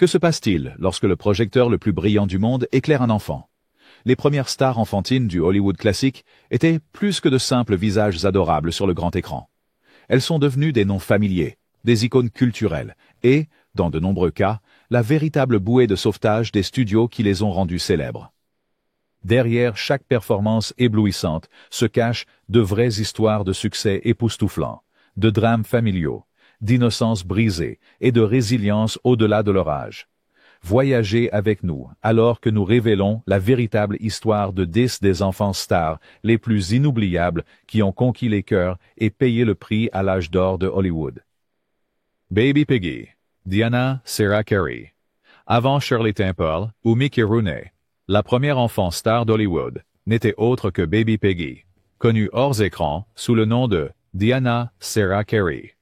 Que se passe-t-il lorsque le projecteur le plus brillant du monde éclaire un enfant? Les premières stars enfantines du Hollywood classique étaient plus que de simples visages adorables sur le grand écran. Elles sont devenues des noms familiers, des icônes culturelles et, dans de nombreux cas, la véritable bouée de sauvetage des studios qui les ont rendues célèbres. Derrière chaque performance éblouissante se cachent de vraies histoires de succès époustouflants, de drames familiaux, d'innocence brisée et de résilience au-delà de leur âge. Voyagez avec nous alors que nous révélons la véritable histoire de 10 des enfants stars les plus inoubliables qui ont conquis les cœurs et payé le prix à l'âge d'or de Hollywood. Baby Piggy, Diana Sarah Carey. Avant Shirley Temple ou Mickey Rooney, la première enfant star d'Hollywood n'était autre que Baby Piggy, connue hors écran sous le nom de Diana Sarah Carey.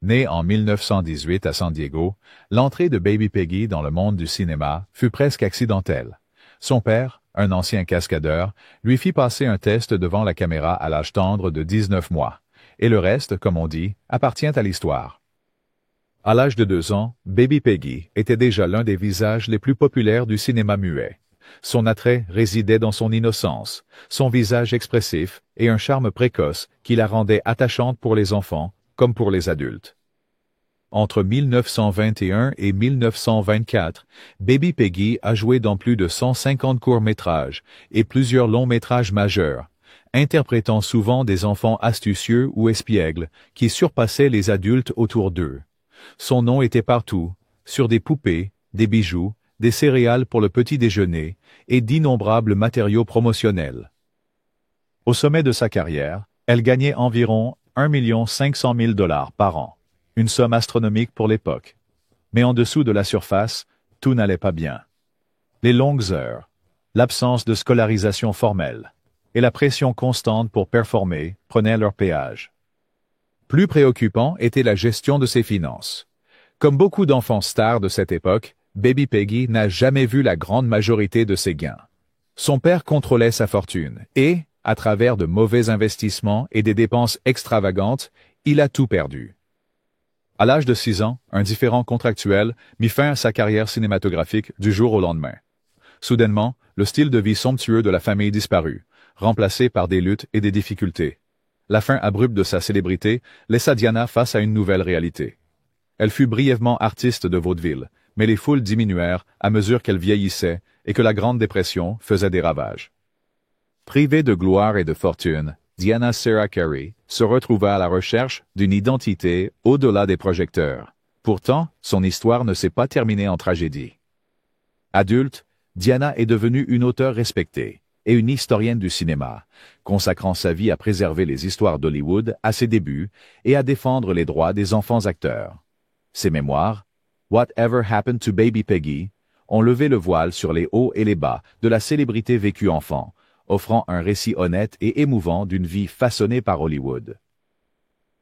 Née en 1918 à San Diego, l'entrée de Baby Piggy dans le monde du cinéma fut presque accidentelle. Son père, un ancien cascadeur, lui fit passer un test devant la caméra à l'âge tendre de 19 mois. Et le reste, comme on dit, appartient à l'histoire. À l'âge de 2 ans, Baby Piggy était déjà l'un des visages les plus populaires du cinéma muet. Son attrait résidait dans son innocence, son visage expressif et un charme précoce qui la rendait attachante pour les enfants comme pour les adultes. Entre 1921 et 1924, Baby Piggy a joué dans plus de 150 courts-métrages et plusieurs longs-métrages majeurs, interprétant souvent des enfants astucieux ou espiègles qui surpassaient les adultes autour d'eux. Son nom était partout, sur des poupées, des bijoux, des céréales pour le petit déjeuner et d'innombrables matériaux promotionnels. Au sommet de sa carrière, elle gagnait environ 1 500 000 $ par an, une somme astronomique pour l'époque. Mais en dessous de la surface, tout n'allait pas bien. Les longues heures, l'absence de scolarisation formelle et la pression constante pour performer prenaient leur péage. Plus préoccupant était la gestion de ses finances. Comme beaucoup d'enfants stars de cette époque, Baby Piggy n'a jamais vu la grande majorité de ses gains. Son père contrôlait sa fortune et, à travers de mauvais investissements et des dépenses extravagantes, il a tout perdu. À l'âge de 6 ans, un différend contractuel mit fin à sa carrière cinématographique du jour au lendemain. Soudainement, le style de vie somptueux de la famille disparut, remplacé par des luttes et des difficultés. La fin abrupte de sa célébrité laissa Diana face à une nouvelle réalité. Elle fut brièvement artiste de vaudeville, mais les foules diminuèrent à mesure qu'elle vieillissait et que la Grande Dépression faisait des ravages. Privée de gloire et de fortune, Diana Sarah Carey se retrouva à la recherche d'une identité au-delà des projecteurs. Pourtant, son histoire ne s'est pas terminée en tragédie. Adulte, Diana est devenue une auteure respectée et une historienne du cinéma, consacrant sa vie à préserver les histoires d'Hollywood à ses débuts et à défendre les droits des enfants acteurs. Ses mémoires, Whatever Happened to Baby Piggy, ont levé le voile sur les hauts et les bas de la célébrité vécue enfant, offrant un récit honnête et émouvant d'une vie façonnée par Hollywood.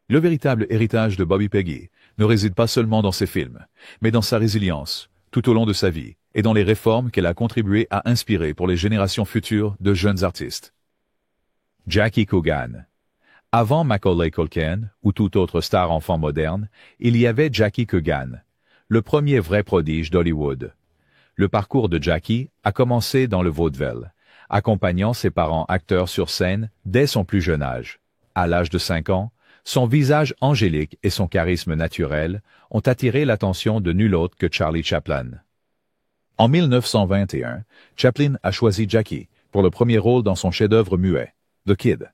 Le véritable héritage de Baby Piggy ne réside pas seulement dans ses films, mais dans sa résilience, tout au long de sa vie, et dans les réformes qu'elle a contribué à inspirer pour les générations futures de jeunes artistes. Jackie Coogan. Avant Macaulay Culkin, ou toute autre star enfant moderne, il y avait Jackie Coogan, le premier vrai prodige d'Hollywood. Le parcours de Jackie a commencé dans le vaudeville, accompagnant ses parents acteurs sur scène dès son plus jeune âge. À l'âge de 5 ans, son visage angélique et son charisme naturel ont attiré l'attention de nul autre que Charlie Chaplin. En 1921, Chaplin a choisi Jackie pour le premier rôle dans son chef-d'œuvre muet, The Kid.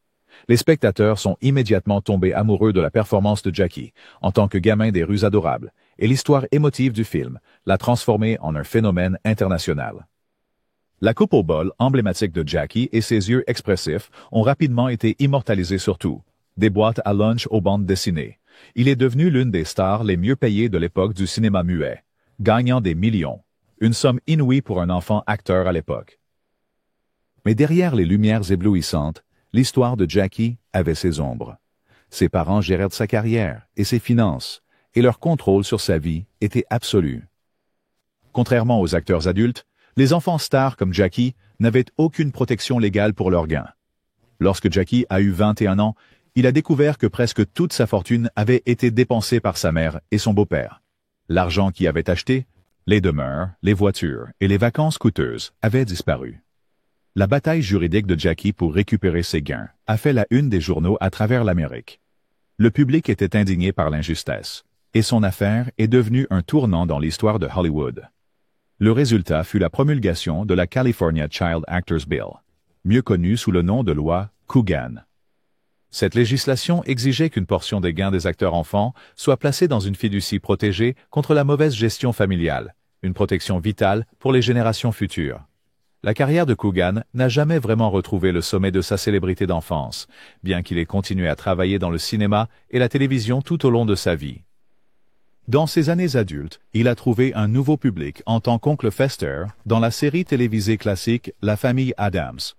Les spectateurs sont immédiatement tombés amoureux de la performance de Jackie en tant que gamin des rues adorables, et l'histoire émotive du film l'a transformé en un phénomène international. La coupe au bol emblématique de Jackie et ses yeux expressifs ont rapidement été immortalisés sur tout, des boîtes à lunch aux bandes dessinées. Il est devenu l'une des stars les mieux payées de l'époque du cinéma muet, gagnant des millions, une somme inouïe pour un enfant acteur à l'époque. Mais derrière les lumières éblouissantes, l'histoire de Jackie avait ses ombres. Ses parents géraient sa carrière et ses finances, et leur contrôle sur sa vie était absolu. Contrairement aux acteurs adultes, les enfants stars comme Jackie n'avaient aucune protection légale pour leurs gains. Lorsque Jackie a eu 21 ans, il a découvert que presque toute sa fortune avait été dépensée par sa mère et son beau-père. L'argent qui avait acheté, Les demeures, les voitures et les vacances coûteuses avaient disparu. La bataille juridique de Jackie pour récupérer ses gains a fait la une des journaux à travers l'Amérique. Le public était indigné par l'injustice, et son affaire est devenue un tournant dans l'histoire de Hollywood. Le résultat fut la promulgation de la California Child Actors Bill, mieux connue sous le nom de loi Coogan. Cette législation exigeait qu'une portion des gains des acteurs enfants soit placée dans une fiducie protégée contre la mauvaise gestion familiale, une protection vitale pour les générations futures. La carrière de Coogan n'a jamais vraiment retrouvé le sommet de sa célébrité d'enfance, bien qu'il ait continué à travailler dans le cinéma et la télévision tout au long de sa vie. Dans ses années adultes, il a trouvé un nouveau public en tant qu'oncle Fester dans la série télévisée classique La famille Addams.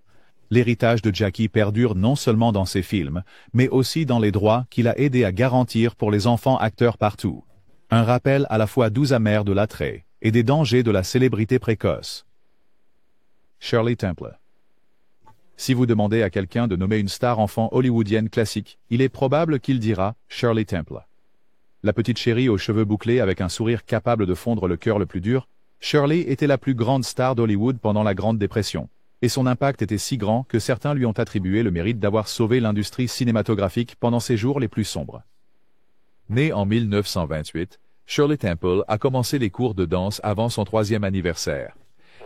L'héritage de Jackie perdure non seulement dans ses films, mais aussi dans les droits qu'il a aidé à garantir pour les enfants acteurs partout. Un rappel à la fois doux amer de l'attrait et des dangers de la célébrité précoce. Shirley Temple. Si vous demandez à quelqu'un de nommer une star enfant hollywoodienne classique, il est probable qu'il dira Shirley Temple. La petite chérie aux cheveux bouclés avec un sourire capable de fondre le cœur le plus dur, Shirley était la plus grande star d'Hollywood pendant la Grande Dépression, et son impact était si grand que certains lui ont attribué le mérite d'avoir sauvé l'industrie cinématographique pendant ses jours les plus sombres. Née en 1928, Shirley Temple a commencé les cours de danse avant son 3e anniversaire.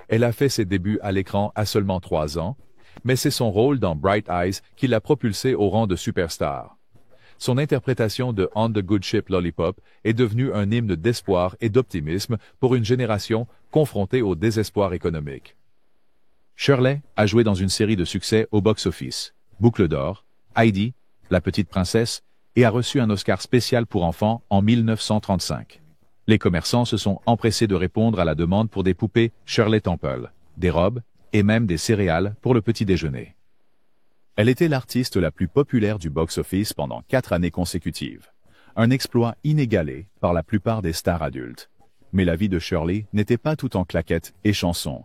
Elle a fait ses débuts à l'écran à seulement 3 ans, mais c'est son rôle dans Bright Eyes qui l'a propulsée au rang de superstar. Son interprétation de On the Good Ship Lollipop est devenue un hymne d'espoir et d'optimisme pour une génération confrontée au désespoir économique. Shirley a joué dans une série de succès au box-office, Boucle d'or, Heidi, La Petite Princesse, et a reçu un Oscar spécial pour enfants en 1935. Les commerçants se sont empressés de répondre à la demande pour des poupées Shirley Temple, des robes et même des céréales pour le petit déjeuner. Elle était l'artiste la plus populaire du box-office pendant 4 années consécutives, un exploit inégalé par la plupart des stars adultes. Mais la vie de Shirley n'était pas tout en claquettes et chansons.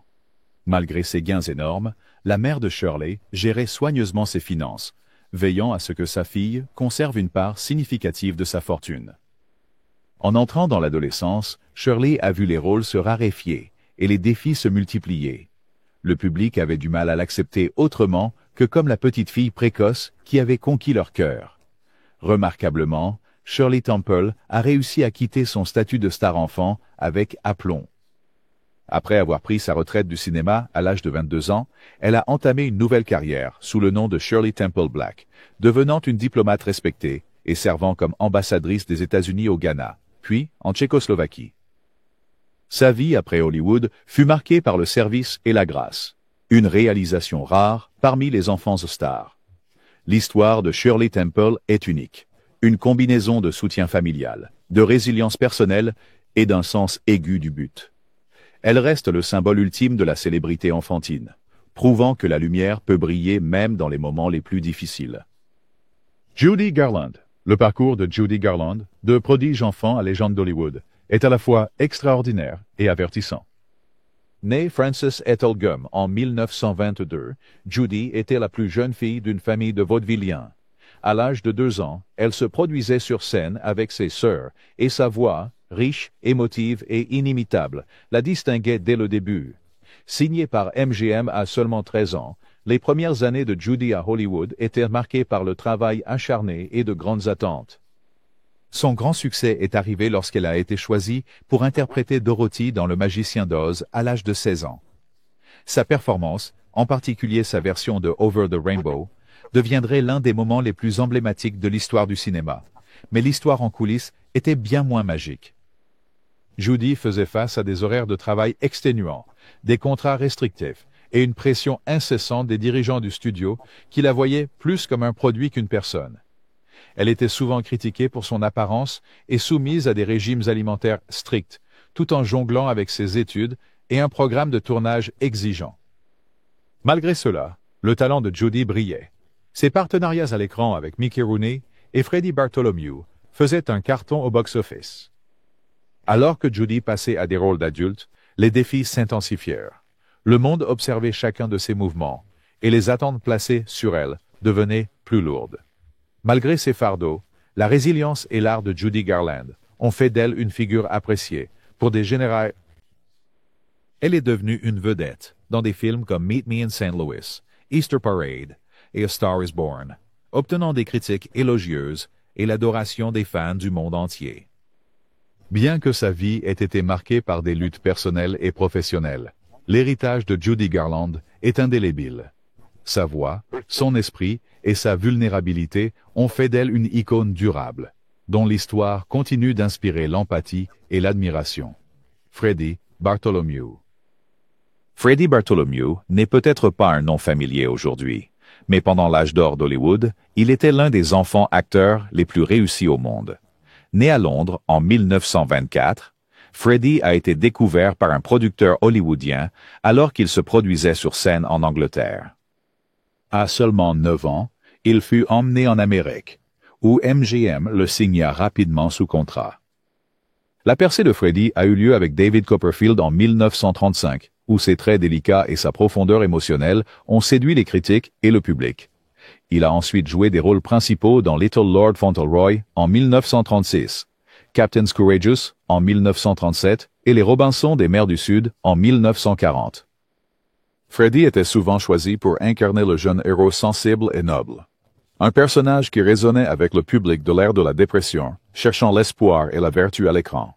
Malgré ses gains énormes, la mère de Shirley gérait soigneusement ses finances, veillant à ce que sa fille conserve une part significative de sa fortune. En entrant dans l'adolescence, Shirley a vu les rôles se raréfier et les défis se multiplier. Le public avait du mal à l'accepter autrement que comme la petite fille précoce qui avait conquis leur cœur. Remarquablement, Shirley Temple a réussi à quitter son statut de star enfant avec aplomb. Après avoir pris sa retraite du cinéma à l'âge de 22 ans, elle a entamé une nouvelle carrière sous le nom de Shirley Temple Black, devenant une diplomate respectée et servant comme ambassadrice des États-Unis au Ghana, puis en Tchécoslovaquie. Sa vie après Hollywood fut marquée par le service et la grâce, une réalisation rare parmi les enfants stars. L'histoire de Shirley Temple est unique, une combinaison de soutien familial, de résilience personnelle et d'un sens aigu du but. Elle reste le symbole ultime de la célébrité enfantine, prouvant que la lumière peut briller même dans les moments les plus difficiles. Judy Garland. Le parcours de Judy Garland, de prodige enfant à légende d'Hollywood, est à la fois extraordinaire et avertissant. Née Frances Ethel Gum en 1922, Judy était la plus jeune fille d'une famille de vaudevilliens. À l'âge de 2 ans, elle se produisait sur scène avec ses sœurs, et sa voix, riche, émotive et inimitable, la distinguait dès le début. Signée par MGM à seulement 13 ans, les premières années de Judy à Hollywood étaient marquées par le travail acharné et de grandes attentes. Son grand succès est arrivé lorsqu'elle a été choisie pour interpréter Dorothy dans Le Magicien d'Oz à l'âge de 16 ans. Sa performance, en particulier sa version de Over the Rainbow, deviendrait l'un des moments les plus emblématiques de l'histoire du cinéma. Mais l'histoire en coulisses était bien moins magique. Judy faisait face à des horaires de travail exténuants, des contrats restrictifs et une pression incessante des dirigeants du studio qui la voyaient plus comme un produit qu'une personne. Elle était souvent critiquée pour son apparence et soumise à des régimes alimentaires stricts, tout en jonglant avec ses études et un programme de tournage exigeant. Malgré cela, le talent de Judy brillait. Ses partenariats à l'écran avec Mickey Rooney et Freddie Bartholomew faisaient un carton au box-office. Alors que Judy passait à des rôles d'adulte, les défis s'intensifièrent. Le monde observait chacun de ses mouvements, et les attentes placées sur elle devenaient plus lourdes. Malgré ses fardeaux, la résilience et l'art de Judy Garland ont fait d'elle une figure appréciée pour des générations. Elle est devenue une vedette dans des films comme Meet Me in St. Louis, Easter Parade et A Star is Born, obtenant des critiques élogieuses et l'adoration des fans du monde entier. Bien que sa vie ait été marquée par des luttes personnelles et professionnelles, l'héritage de Judy Garland est indélébile. Sa voix, son esprit et sa vulnérabilité ont fait d'elle une icône durable, dont l'histoire continue d'inspirer l'empathie et l'admiration. Freddie Bartholomew. Freddie Bartholomew n'est peut-être pas un nom familier aujourd'hui, mais pendant l'âge d'or d'Hollywood, il était l'un des enfants acteurs les plus réussis au monde. Né à Londres en 1924, Freddie a été découvert par un producteur hollywoodien alors qu'il se produisait sur scène en Angleterre. À seulement 9 ans, il fut emmené en Amérique, où MGM le signa rapidement sous contrat. La percée de Freddie a eu lieu avec David Copperfield en 1935, où ses traits délicats et sa profondeur émotionnelle ont séduit les critiques et le public. Il a ensuite joué des rôles principaux dans Little Lord Fauntleroy en 1936, Captain's Courageous en 1937 et Les Robinson des Mers du Sud en 1940. Freddie était souvent choisi pour incarner le jeune héros sensible et noble. Un personnage qui résonnait avec le public de l'ère de la dépression, cherchant l'espoir et la vertu à l'écran.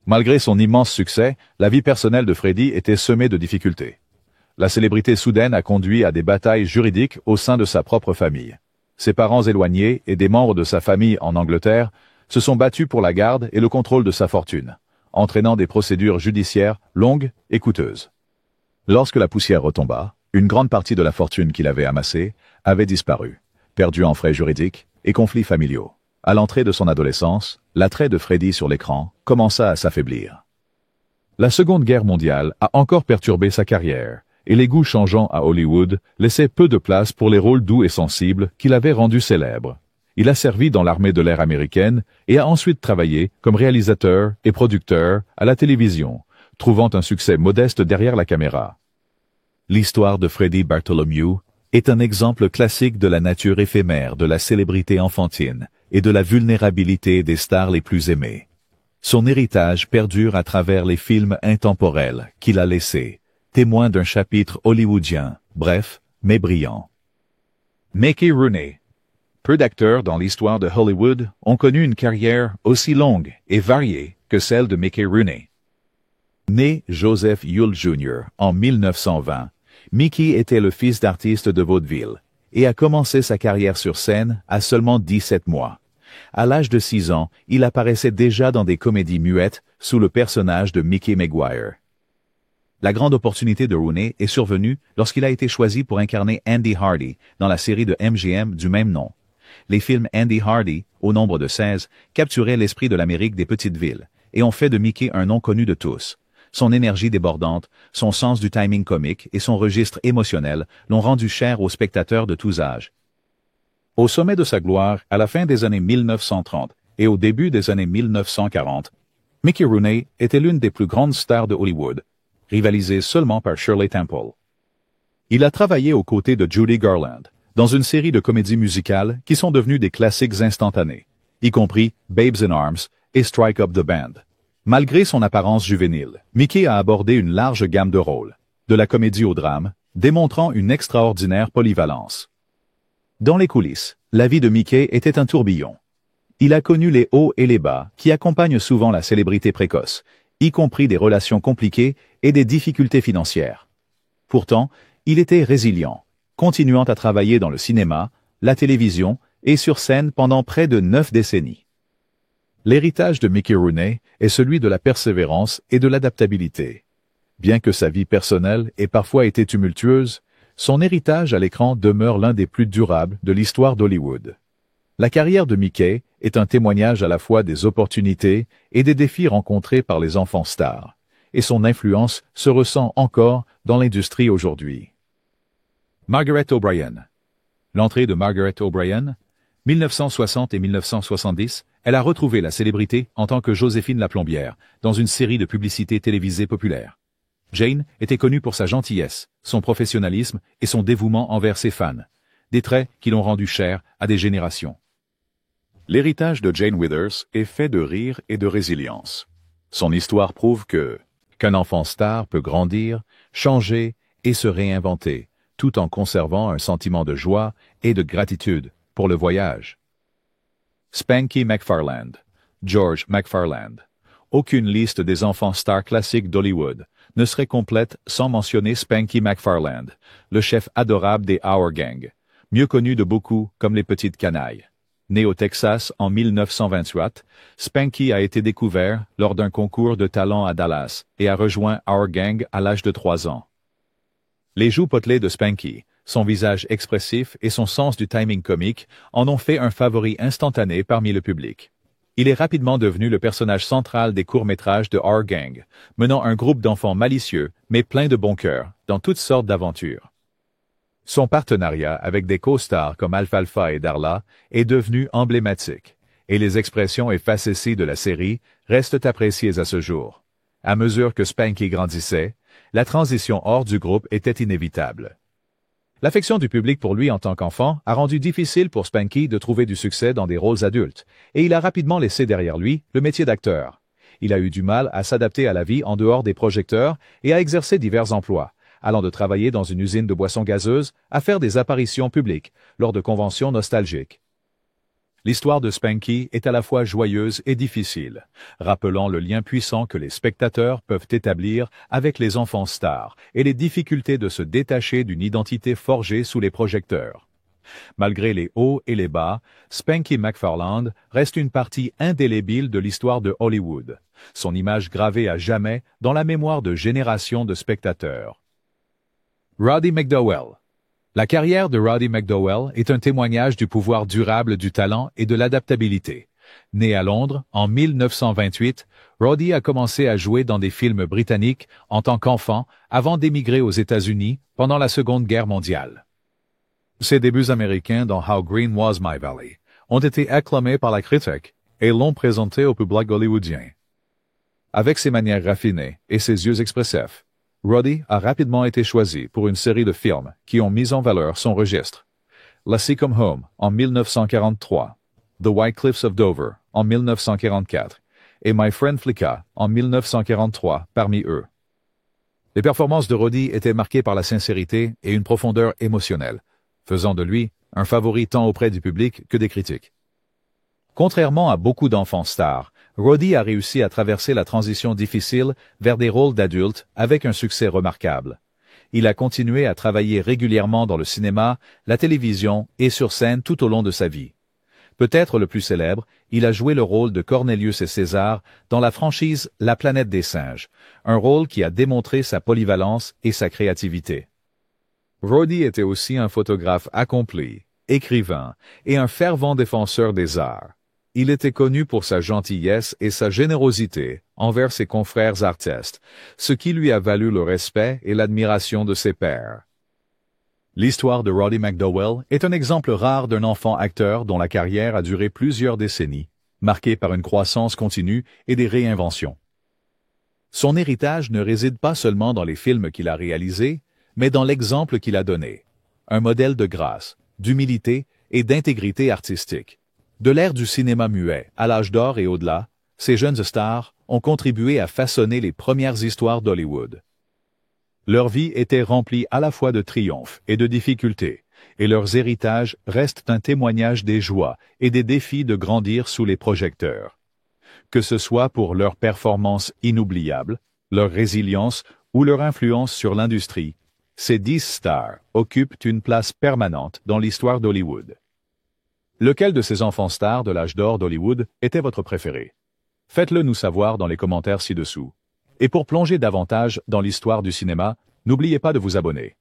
Malgré son immense succès, la vie personnelle de Freddie était semée de difficultés. La célébrité soudaine a conduit à des batailles juridiques au sein de sa propre famille. Ses parents éloignés et des membres de sa famille en Angleterre se sont battus pour la garde et le contrôle de sa fortune, entraînant des procédures judiciaires longues et coûteuses. Lorsque la poussière retomba, une grande partie de la fortune qu'il avait amassée avait disparu, perdue en frais juridiques et conflits familiaux. À l'entrée de son adolescence, l'attrait de Freddie sur l'écran commença à s'affaiblir. La Seconde Guerre mondiale a encore perturbé sa carrière, et les goûts changeants à Hollywood laissaient peu de place pour les rôles doux et sensibles qu'il avait rendus célèbres. Il a servi dans l'armée de l'air américaine et a ensuite travaillé comme réalisateur et producteur à la télévision, trouvant un succès modeste derrière la caméra. L'histoire de Freddie Bartholomew est un exemple classique de la nature éphémère de la célébrité enfantine et de la vulnérabilité des stars les plus aimées. Son héritage perdure à travers les films intemporels qu'il a laissés, témoin d'un chapitre hollywoodien, bref, mais brillant. Mickey Rooney. Peu d'acteurs dans l'histoire de Hollywood ont connu une carrière aussi longue et variée que celle de Mickey Rooney. Né Joseph Yule Jr. en 1920, Mickey était le fils d'artiste de vaudeville et a commencé sa carrière sur scène à seulement 17 mois. À l'âge de 6 ans, il apparaissait déjà dans des comédies muettes sous le personnage de Mickey Maguire. La grande opportunité de Rooney est survenue lorsqu'il a été choisi pour incarner Andy Hardy dans la série de MGM du même nom. Les films Andy Hardy, au nombre de 16, capturaient l'esprit de l'Amérique des petites villes et ont fait de Mickey un nom connu de tous. Son énergie débordante, son sens du timing comique et son registre émotionnel l'ont rendu cher aux spectateurs de tous âges. Au sommet de sa gloire, à la fin des années 1930 et au début des années 1940, Mickey Rooney était l'une des plus grandes stars de Hollywood, rivalisée seulement par Shirley Temple. Il a travaillé aux côtés de Judy Garland, dans une série de comédies musicales qui sont devenues des classiques instantanés, y compris Babes in Arms et Strike Up the Band. Malgré son apparence juvénile, Mickey a abordé une large gamme de rôles, de la comédie au drame, démontrant une extraordinaire polyvalence. Dans les coulisses, la vie de Mickey était un tourbillon. Il a connu les hauts et les bas qui accompagnent souvent la célébrité précoce, y compris des relations compliquées et des difficultés financières. Pourtant, il était résilient, continuant à travailler dans le cinéma, la télévision et sur scène pendant près de 9 décennies. L'héritage de Mickey Rooney est celui de la persévérance et de l'adaptabilité. Bien que sa vie personnelle ait parfois été tumultueuse, son héritage à l'écran demeure l'un des plus durables de l'histoire d'Hollywood. La carrière de Mickey est un témoignage à la fois des opportunités et des défis rencontrés par les enfants stars, et son influence se ressent encore dans l'industrie aujourd'hui. Margaret O'Brien. L'entrée de Margaret O'Brien, 1960 et 1970, elle a retrouvé la célébrité en tant que Joséphine la plombière, dans une série de publicités télévisées populaires. Jane était connue pour sa gentillesse, son professionnalisme et son dévouement envers ses fans, des traits qui l'ont rendue chère à des générations. L'héritage de Jane Withers est fait de rire et de résilience. Son histoire prouve que, qu'un enfant star peut grandir, changer et se réinventer, tout en conservant un sentiment de joie et de gratitude pour le voyage. Spanky McFarland, George McFarland. Aucune liste des enfants stars classiques d'Hollywood ne serait complète sans mentionner Spanky McFarland, le chef adorable des Our Gang, mieux connu de beaucoup comme les Petites Canailles. Né au Texas en 1928, Spanky a été découvert lors d'un concours de talent à Dallas et a rejoint Our Gang à l'âge de 3 ans. Les joues potelées de Spanky, son visage expressif et son sens du timing comique en ont fait un favori instantané parmi le public. Il est rapidement devenu le personnage central des courts-métrages de Our Gang, menant un groupe d'enfants malicieux mais pleins de bon cœur dans toutes sortes d'aventures. Son partenariat avec des co-stars comme Alfalfa et Darla est devenu emblématique, et les expressions et facéties de la série restent appréciées à ce jour. À mesure que Spanky grandissait, la transition hors du groupe était inévitable. L'affection du public pour lui en tant qu'enfant a rendu difficile pour Spanky de trouver du succès dans des rôles adultes, et il a rapidement laissé derrière lui le métier d'acteur. Il a eu du mal à s'adapter à la vie en dehors des projecteurs et à exercer divers emplois, allant de travailler dans une usine de boissons gazeuses à faire des apparitions publiques lors de conventions nostalgiques. L'histoire de Spanky est à la fois joyeuse et difficile, rappelant le lien puissant que les spectateurs peuvent établir avec les enfants stars et les difficultés de se détacher d'une identité forgée sous les projecteurs. Malgré les hauts et les bas, Spanky McFarland reste une partie indélébile de l'histoire de Hollywood, son image gravée à jamais dans la mémoire de générations de spectateurs. Roddy McDowall. La carrière de Roddy McDowall est un témoignage du pouvoir durable du talent et de l'adaptabilité. Né à Londres en 1928, Roddy a commencé à jouer dans des films britanniques en tant qu'enfant avant d'émigrer aux États-Unis pendant la Seconde Guerre mondiale. Ses débuts américains dans How Green Was My Valley ont été acclamés par la critique et l'ont présenté au public hollywoodien. Avec ses manières raffinées et ses yeux expressifs, Roddy a rapidement été choisi pour une série de films qui ont mis en valeur son registre. Lassie Come Home en 1943, The White Cliffs of Dover en 1944 et My Friend Flicka en 1943 parmi eux. Les performances de Roddy étaient marquées par la sincérité et une profondeur émotionnelle, faisant de lui un favori tant auprès du public que des critiques. Contrairement à beaucoup d'enfants stars, Roddy a réussi à traverser la transition difficile vers des rôles d'adultes avec un succès remarquable. Il a continué à travailler régulièrement dans le cinéma, la télévision et sur scène tout au long de sa vie. Peut-être le plus célèbre, il a joué le rôle de Cornelius et César dans la franchise La Planète des Singes, un rôle qui a démontré sa polyvalence et sa créativité. Roddy était aussi un photographe accompli, écrivain et un fervent défenseur des arts. Il était connu pour sa gentillesse et sa générosité envers ses confrères artistes, ce qui lui a valu le respect et l'admiration de ses pairs. L'histoire de Roddy McDowall est un exemple rare d'un enfant acteur dont la carrière a duré plusieurs décennies, marquée par une croissance continue et des réinventions. Son héritage ne réside pas seulement dans les films qu'il a réalisés, mais dans l'exemple qu'il a donné. Un modèle de grâce, d'humilité et d'intégrité artistique. De l'ère du cinéma muet à l'âge d'or et au-delà, ces jeunes stars ont contribué à façonner les premières histoires d'Hollywood. Leur vie était remplie à la fois de triomphes et de difficultés, et leurs héritages restent un témoignage des joies et des défis de grandir sous les projecteurs. Que ce soit pour leur performance inoubliable, leur résilience ou leur influence sur l'industrie, ces 10 stars occupent une place permanente dans l'histoire d'Hollywood. Lequel de ces enfants stars de l'âge d'or d'Hollywood était votre préféré? Faites-le nous savoir dans les commentaires ci-dessous. Et pour plonger davantage dans l'histoire du cinéma, n'oubliez pas de vous abonner.